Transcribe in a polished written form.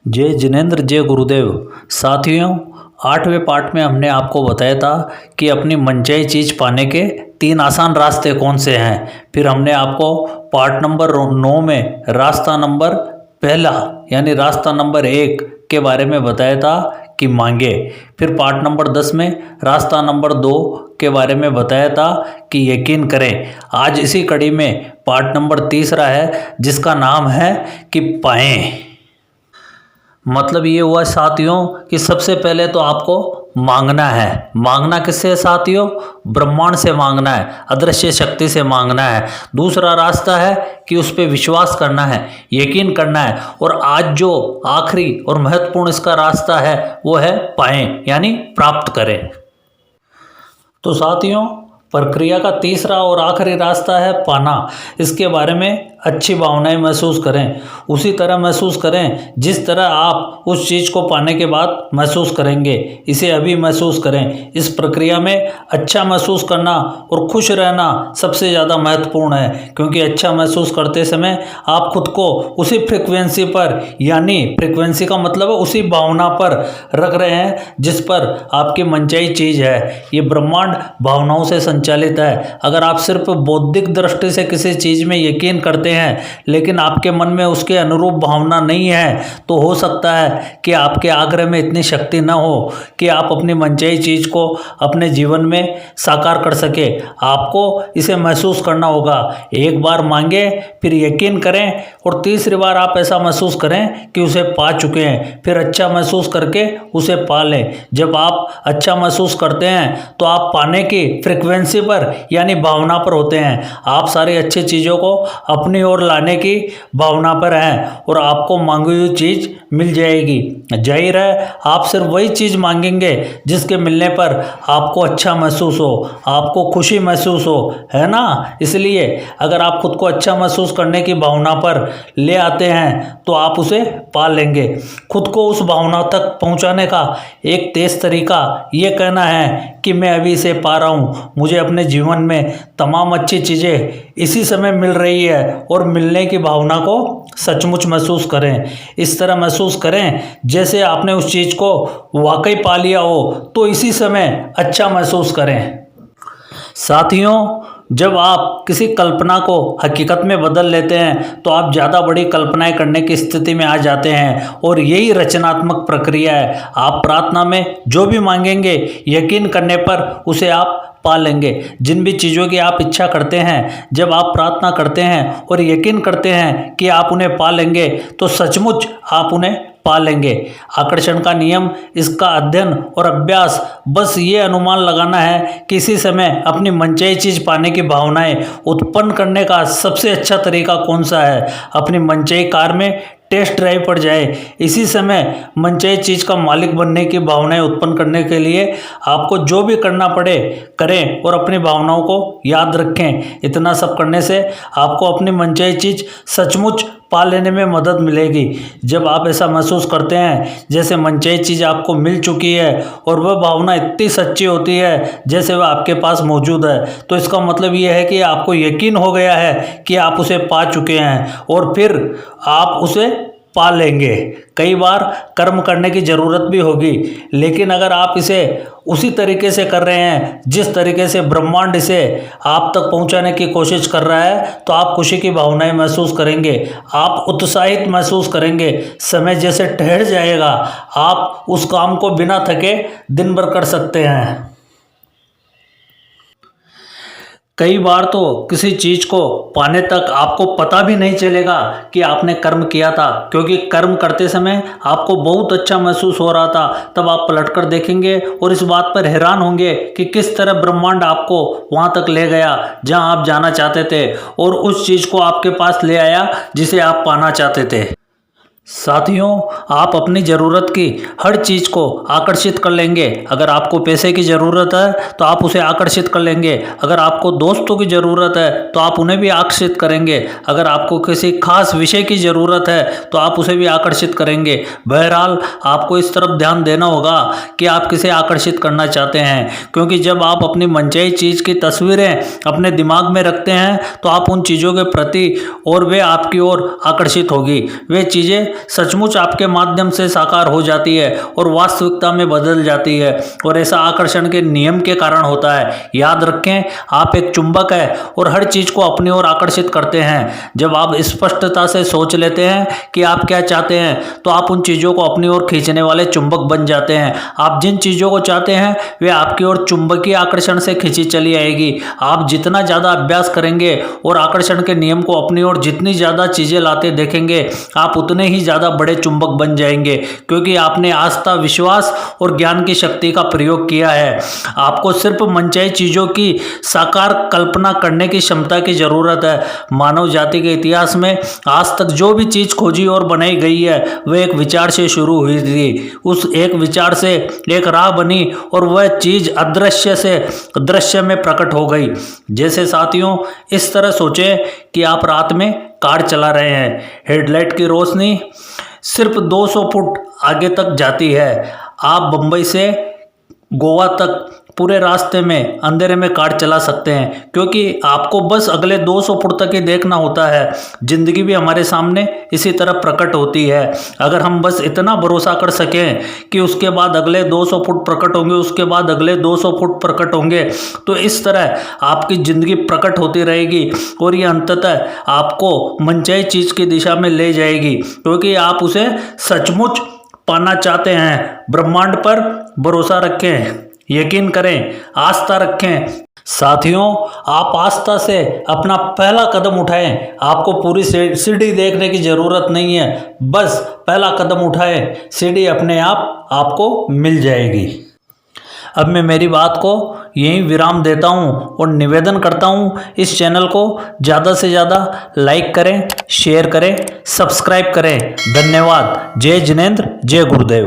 जय जिनेंद्र, जय गुरुदेव। साथियों, 8वें पार्ट में हमने आपको बताया था कि अपनी मनचाही चीज़ पाने के 3 आसान रास्ते कौन से हैं। फिर हमने आपको पार्ट नंबर 9 में रास्ता नंबर पहला यानी रास्ता नंबर 1 के बारे में बताया था कि मांगे। फिर पार्ट नंबर 10 में रास्ता नंबर 2 के बारे में बताया था कि यकीन करें। आज इसी कड़ी में पार्ट नंबर तीसरा है जिसका नाम है कि पाएं। मतलब ये हुआ साथियों कि सबसे पहले तो आपको मांगना है। मांगना किससे साथियों? ब्रह्मांड से मांगना है, अदृश्य शक्ति से मांगना है। दूसरा रास्ता है कि उस पर विश्वास करना है, यकीन करना है। और आज जो आखिरी और महत्वपूर्ण इसका रास्ता है वो है पाएं यानी प्राप्त करें। तो साथियों, प्रक्रिया का तीसरा और आखिरी रास्ता है पाना। इसके बारे में अच्छी भावनाएं महसूस करें, उसी तरह महसूस करें जिस तरह आप उस चीज़ को पाने के बाद महसूस करेंगे। इसे अभी महसूस करें। इस प्रक्रिया में अच्छा महसूस करना और खुश रहना सबसे ज़्यादा महत्वपूर्ण है, क्योंकि अच्छा महसूस करते समय आप खुद को उसी फ्रिक्वेंसी पर, यानी फ्रिक्वेंसी का मतलब है उसी भावना पर रख रहे हैं जिस पर आपकी मनचाही चीज़ है। ये ब्रह्मांड भावनाओं से संचालित है। अगर आप सिर्फ बौद्धिक दृष्टि से किसी चीज़ में यकीन करते हैं लेकिन आपके मन में उसके अनुरूप भावना नहीं है, तो हो सकता है कि आपके आग्रह में इतनी शक्ति न हो कि आप अपनी मनचाही चीज़ को अपने जीवन में साकार कर सके। आपको इसे महसूस करना होगा। एक बार मांगे, फिर यकीन करें और तीसरी बार आप ऐसा महसूस करें कि उसे पा चुके हैं। फिर अच्छा महसूस करके उसे पा लें। जब आप अच्छा महसूस करते हैं तो आप पाने की फ्रिक्वेंसी पर यानी भावना पर होते हैं। आप सारी अच्छी चीज़ों को अपनी ओर लाने की भावना पर हैं और आपको मांगी हुई चीज़ मिल जाएगी। जाहिर है आप सिर्फ वही चीज़ मांगेंगे जिसके मिलने पर आपको अच्छा महसूस हो, आपको खुशी महसूस हो, है ना। इसलिए अगर आप खुद को अच्छा महसूस करने की भावना पर ले आते हैं तो आप उसे पा लेंगे। खुद को उस भावना तक पहुंचाने का एक तेज तरीका ये कहना है कि मैं अभी इसे पा रहा हूँ। मुझे अपने जीवन में तमाम अच्छी चीज़ें इसी समय मिल रही है और मिलने की भावना को सचमुच महसूस करें। इस तरह महसूस करें जैसे आपने उस चीज़ को वाकई पा लिया हो। तो इसी समय अच्छा महसूस करें। साथियों, जब आप किसी कल्पना को हकीकत में बदल लेते हैं तो आप ज़्यादा बड़ी कल्पनाएं करने की स्थिति में आ जाते हैं और यही रचनात्मक प्रक्रिया है। आप प्रार्थना में जो भी मांगेंगे, यकीन करने पर उसे आप पा लेंगे। जिन भी चीज़ों की आप इच्छा करते हैं, जब आप प्रार्थना करते हैं और यकीन करते हैं कि आप उन्हें पा लेंगे तो सचमुच आप उन्हें पा लेंगे। आकर्षण का नियम, इसका अध्ययन और अभ्यास बस ये अनुमान लगाना है कि इसी समय अपनी मनचाही चीज़ पाने की भावनाएं उत्पन्न करने का सबसे अच्छा तरीका कौन सा है। अपनी मनचाही कार में टेस्ट ड्राइव पर जाए। इसी समय मनचाही चीज़ का मालिक बनने की भावनाएं उत्पन्न करने के लिए आपको जो भी करना पड़े करें और अपनी भावनाओं को याद रखें। इतना सब करने से आपको अपनी मनचाही चीज़ सचमुच पा लेने में मदद मिलेगी। जब आप ऐसा महसूस करते हैं जैसे मनचाही चीज़ आपको मिल चुकी है और वह भावना इतनी सच्ची होती है जैसे वह आपके पास मौजूद है, तो इसका मतलब यह है कि आपको यकीन हो गया है कि आप उसे पा चुके हैं और फिर आप उसे पा लेंगे। कई बार कर्म करने की ज़रूरत भी होगी, लेकिन अगर आप इसे उसी तरीके से कर रहे हैं जिस तरीके से ब्रह्मांड इसे आप तक पहुंचाने की कोशिश कर रहा है, तो आप खुशी की भावनाएं महसूस करेंगे, आप उत्साहित महसूस करेंगे। समय जैसे ठहर जाएगा। आप उस काम को बिना थके दिन भर कर सकते हैं। कई बार तो किसी चीज़ को पाने तक आपको पता भी नहीं चलेगा कि आपने कर्म किया था, क्योंकि कर्म करते समय आपको बहुत अच्छा महसूस हो रहा था। तब आप पलटकर देखेंगे और इस बात पर हैरान होंगे कि किस तरह ब्रह्मांड आपको वहाँ तक ले गया जहाँ आप जाना चाहते थे और उस चीज़ को आपके पास ले आया जिसे आप पाना चाहते थे। साथियों, आप अपनी ज़रूरत की हर चीज़ को आकर्षित कर लेंगे। अगर आपको पैसे की ज़रूरत है तो आप उसे आकर्षित कर लेंगे। अगर आपको दोस्तों की ज़रूरत है तो आप उन्हें भी आकर्षित करेंगे। अगर आपको किसी खास विषय की ज़रूरत है तो आप उसे भी आकर्षित करेंगे। बहरहाल आपको इस तरफ ध्यान देना होगा कि आप किसे आकर्षित करना चाहते हैं, क्योंकि जब आप अपनी मनचाही चीज़ की तस्वीरें अपने दिमाग में रखते हैं तो आप उन चीज़ों के प्रति और वे आपकी ओर आकर्षित होगी। वे चीज़ें सचमुच आपके माध्यम से साकार हो जाती है और वास्तविकता में बदल जाती है, और ऐसा आकर्षण के नियम के कारण होता है। याद रखें, आप एक चुंबक है और हर चीज को अपनी ओर आकर्षित करते हैं। जब आप स्पष्टता से सोच लेते हैं कि आप क्या चाहते हैं, तो आप उन चीजों को अपनी ओर खींचने वाले चुंबक बन जाते हैं। आप जिन चीजों को चाहते हैं वे आपकी ओर चुंबकीय आकर्षण से खींची चली आएगी। आप जितना ज्यादा अभ्यास करेंगे और आकर्षण के नियम को अपनी ओर जितनी ज्यादा चीजें लाते देखेंगे, आप उतने ही ज्यादा बड़े चुंबक बन जाएंगे, क्योंकि आपने आस्था, विश्वास और ज्ञान की शक्ति का प्रयोग किया है। आपको सिर्फ मनचाही चीजों की साकार कल्पना करने की क्षमता की जरूरत है। मानव जाति के इतिहास में आज तक जो भी चीज खोजी और बनाई गई है वह एक विचार से शुरू हुई थी। उस एक विचार से एक राह बनी और वह चीज अदृश्य से दृश्य में प्रकट हो गई। जैसे साथियों, इस तरह सोचे कि आप रात में कार चला रहे हैं, हेडलाइट की रोशनी सिर्फ 200 फुट आगे तक जाती है। आप बंबई से गोवा तक पूरे रास्ते में अंधेरे में कार चला सकते हैं, क्योंकि आपको बस अगले 200 फुट तक ही देखना होता है। जिंदगी भी हमारे सामने इसी तरह प्रकट होती है। अगर हम बस इतना भरोसा कर सकें कि उसके बाद अगले 200 फुट प्रकट होंगे, उसके बाद अगले 200 फुट प्रकट होंगे, तो इस तरह आपकी जिंदगी प्रकट होती रहेगी और ये अंततः आपको मनचाही चीज की दिशा में ले जाएगी, क्योंकि आप उसे सचमुच पाना चाहते हैं। ब्रह्मांड पर भरोसा रखें, यकीन करें, आस्था रखें। साथियों, आप आस्था से अपना पहला कदम उठाएं। आपको पूरी सीढ़ी देखने की जरूरत नहीं है, बस पहला कदम उठाएं, सीढ़ी अपने आप आपको मिल जाएगी। अब मैं मेरी बात को यहीं विराम देता हूं और निवेदन करता हूं, इस चैनल को ज़्यादा से ज़्यादा लाइक करें, शेयर करें, सब्सक्राइब करें। धन्यवाद। जय जिनेंद्र, जय गुरुदेव।